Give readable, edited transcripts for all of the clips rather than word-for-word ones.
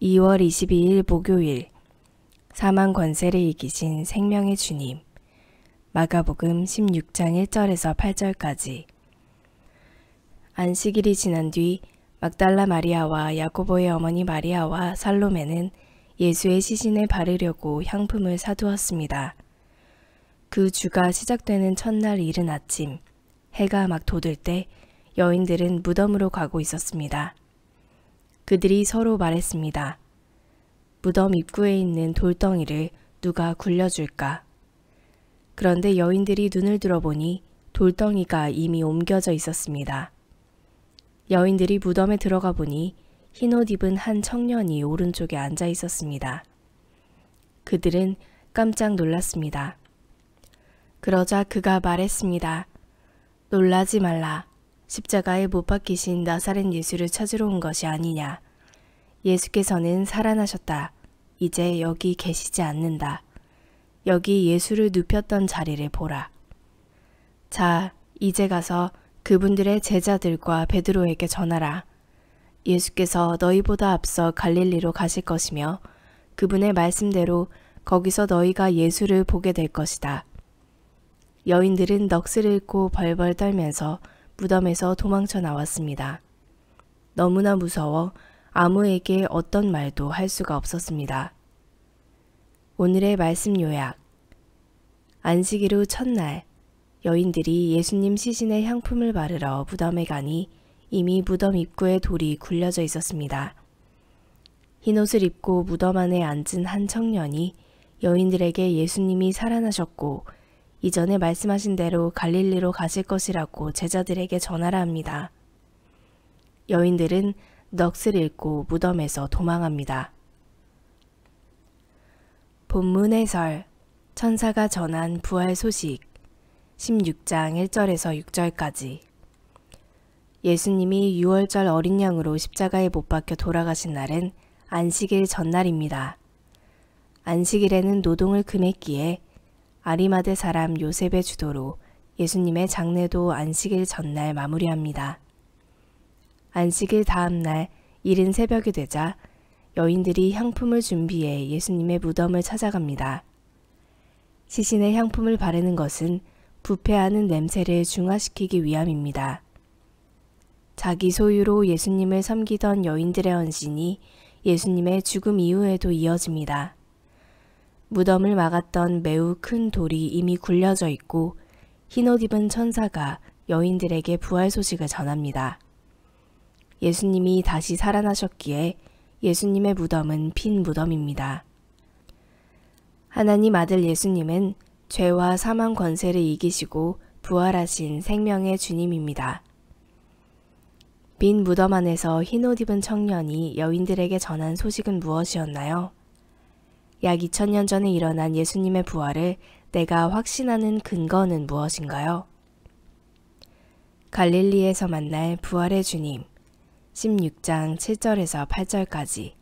2월 22일 목요일 사망 권세를 이기신 생명의 주님. 마가복음 16장 1절에서 8절까지. 안식일이 지난 뒤 막달라 마리아와 야고보의 어머니 마리아와 살로메는 예수의 시신을 바르려고 향품을 사두었습니다. 그 주가 시작되는 첫날 이른 아침, 해가 막 돋을 때 여인들은 무덤으로 가고 있었습니다. 그들이 서로 말했습니다. 무덤 입구에 있는 돌덩이를 누가 굴려줄까? 그런데 여인들이 눈을 들어보니 돌덩이가 이미 옮겨져 있었습니다. 여인들이 무덤에 들어가 보니 흰옷 입은 한 청년이 오른쪽에 앉아 있었습니다. 그들은 깜짝 놀랐습니다. 그러자 그가 말했습니다. 놀라지 말라. 십자가에 못 박히신 나사렛 예수를 찾으러 온 것이 아니냐. 예수께서는 살아나셨다. 이제 여기 계시지 않는다. 여기 예수를 눕혔던 자리를 보라. 자, 이제 가서 그분들의 제자들과 베드로에게 전하라. 예수께서 너희보다 앞서 갈릴리로 가실 것이며 그분의 말씀대로 거기서 너희가 예수를 보게 될 것이다. 여인들은 넋을 잃고 벌벌 떨면서 무덤에서 도망쳐 나왔습니다. 너무나 무서워 아무에게 어떤 말도 할 수가 없었습니다. 오늘의 말씀 요약. 안식일 후 첫날, 여인들이 예수님 시신에 향품을 바르러 무덤에 가니 이미 무덤 입구에 돌이 굴려져 있었습니다. 흰옷을 입고 무덤 안에 앉은 한 청년이 여인들에게 예수님이 살아나셨고 이전에 말씀하신 대로 갈릴리로 가실 것이라고 제자들에게 전하라 합니다. 여인들은 넋을 잃고 무덤에서 도망합니다. 본문 해설. 천사가 전한 부활 소식. 16장 1절에서 6절까지. 예수님이 유월절 어린 양으로 십자가에 못 박혀 돌아가신 날은 안식일 전날입니다. 안식일에는 노동을 금했기에 아리마대 사람 요셉의 주도로 예수님의 장례도 안식일 전날 마무리합니다. 안식일 다음 날 이른 새벽이 되자 여인들이 향품을 준비해 예수님의 무덤을 찾아갑니다. 시신에 향품을 바르는 것은 부패하는 냄새를 중화시키기 위함입니다. 자기 소유로 예수님을 섬기던 여인들의 헌신이 예수님의 죽음 이후에도 이어집니다. 무덤을 막았던 매우 큰 돌이 이미 굴려져 있고 흰옷 입은 천사가 여인들에게 부활 소식을 전합니다. 예수님이 다시 살아나셨기에 예수님의 무덤은 빈 무덤입니다. 하나님 아들 예수님은 죄와 사망 권세를 이기시고 부활하신 생명의 주님입니다. 빈 무덤 안에서 흰옷 입은 청년이 여인들에게 전한 소식은 무엇이었나요? 약 2000년 전에 일어난 예수님의 부활을 내가 확신하는 근거는 무엇인가요? 갈릴리에서 만날 부활의 주님. 16장 7절에서 8절까지.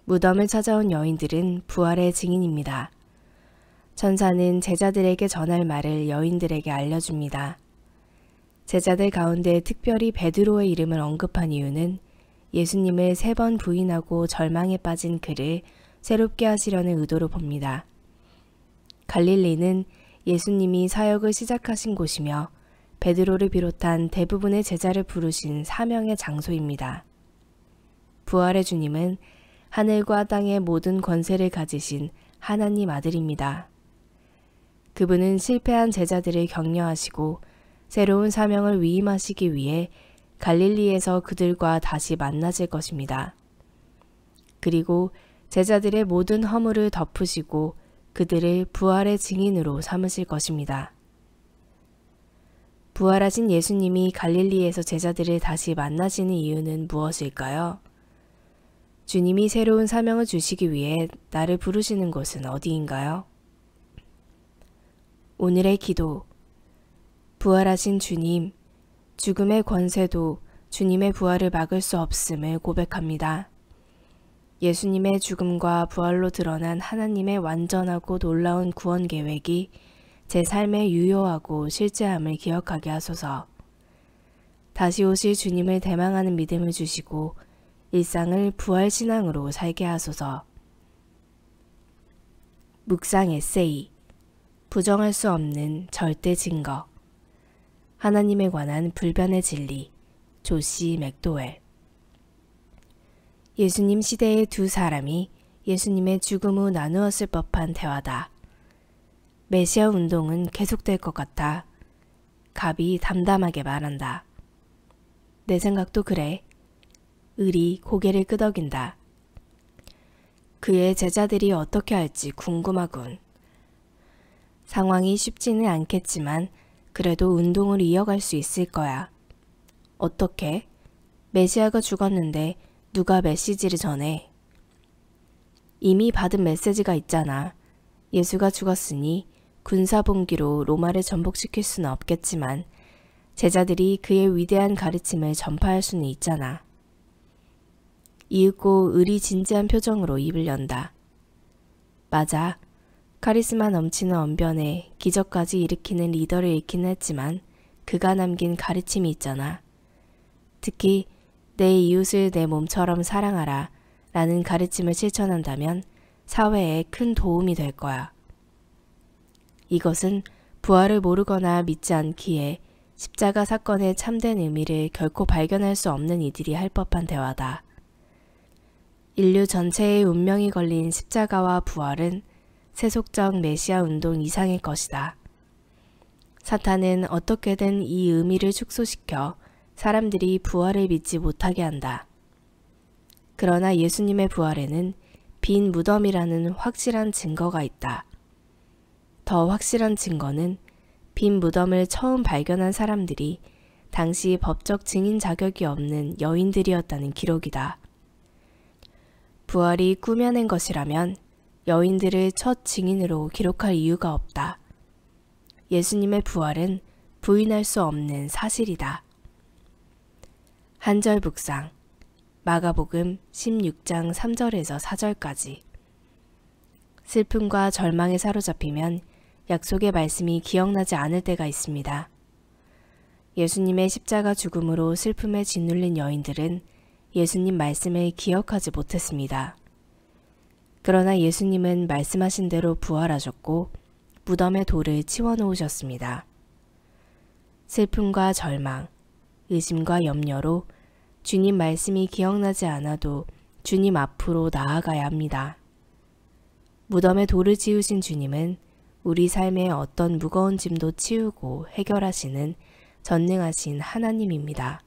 무덤을 찾아온 여인들은 부활의 증인입니다. 천사는 제자들에게 전할 말을 여인들에게 알려줍니다. 제자들 가운데 특별히 베드로의 이름을 언급한 이유는 예수님을 3번 부인하고 절망에 빠진 그를 새롭게 하시려는 의도로 봅니다. 갈릴리는 예수님이 사역을 시작하신 곳이며 베드로를 비롯한 대부분의 제자를 부르신 사명의 장소입니다. 부활의 주님은 하늘과 땅의 모든 권세를 가지신 하나님 아들입니다. 그분은 실패한 제자들을 격려하시고 새로운 사명을 위임하시기 위해 갈릴리에서 그들과 다시 만나실 것입니다. 그리고 제자들의 모든 허물을 덮으시고 그들을 부활의 증인으로 삼으실 것입니다. 부활하신 예수님이 갈릴리에서 제자들을 다시 만나시는 이유는 무엇일까요? 주님이 새로운 사명을 주시기 위해 나를 부르시는 곳은 어디인가요? 오늘의 기도. 부활하신 주님, 죽음의 권세도 주님의 부활을 막을 수 없음을 고백합니다. 예수님의 죽음과 부활로 드러난 하나님의 완전하고 놀라운 구원 계획이 제 삶에 유효하고 실제함을 기억하게 하소서. 다시 오실 주님을 대망하는 믿음을 주시고 일상을 부활신앙으로 살게 하소서. 묵상 에세이, 부정할 수 없는 절대 증거. 하나님에 관한 불변의 진리. 조시 맥도웰. 예수님 시대의 두 사람이 예수님의 죽음 후 나누었을 법한 대화다. 메시아 운동은 계속될 것 같아. 갑이 담담하게 말한다. 내 생각도 그래. 을이 고개를 끄덕인다. 그의 제자들이 어떻게 할지 궁금하군. 상황이 쉽지는 않겠지만 그래도 운동을 이어갈 수 있을 거야. 어떻게? 메시아가 죽었는데 누가 메시지를 전해? 이미 받은 메시지가 있잖아. 예수가 죽었으니 군사봉기로 로마를 전복시킬 수는 없겠지만 제자들이 그의 위대한 가르침을 전파할 수는 있잖아. 이윽고 을이 진지한 표정으로 입을 연다. 맞아. 카리스마 넘치는 언변에 기적까지 일으키는 리더를 잃기는 했지만 그가 남긴 가르침이 있잖아. 특히 내 이웃을 내 몸처럼 사랑하라 라는 가르침을 실천한다면 사회에 큰 도움이 될 거야. 이것은 부활을 모르거나 믿지 않기에 십자가 사건의 참된 의미를 결코 발견할 수 없는 이들이 할 법한 대화다. 인류 전체의 운명이 걸린 십자가와 부활은 세속적 메시아 운동 이상의 것이다. 사탄은 어떻게든 이 의미를 축소시켜 사람들이 부활을 믿지 못하게 한다. 그러나 예수님의 부활에는 빈 무덤이라는 확실한 증거가 있다. 더 확실한 증거는 빈 무덤을 처음 발견한 사람들이 당시 법적 증인 자격이 없는 여인들이었다는 기록이다. 부활이 꾸며낸 것이라면 여인들을 첫 증인으로 기록할 이유가 없다. 예수님의 부활은 부인할 수 없는 사실이다. 한절 묵상. 마가복음 16장 3절에서 4절까지. 슬픔과 절망에 사로잡히면 약속의 말씀이 기억나지 않을 때가 있습니다. 예수님의 십자가 죽음으로 슬픔에 짓눌린 여인들은 예수님 말씀을 기억하지 못했습니다. 그러나 예수님은 말씀하신 대로 부활하셨고 무덤의 돌을 치워놓으셨습니다. 슬픔과 절망, 의심과 염려로 주님 말씀이 기억나지 않아도 주님 앞으로 나아가야 합니다. 무덤에 돌을 치우신 주님은 우리 삶의 어떤 무거운 짐도 치우고 해결하시는 전능하신 하나님입니다.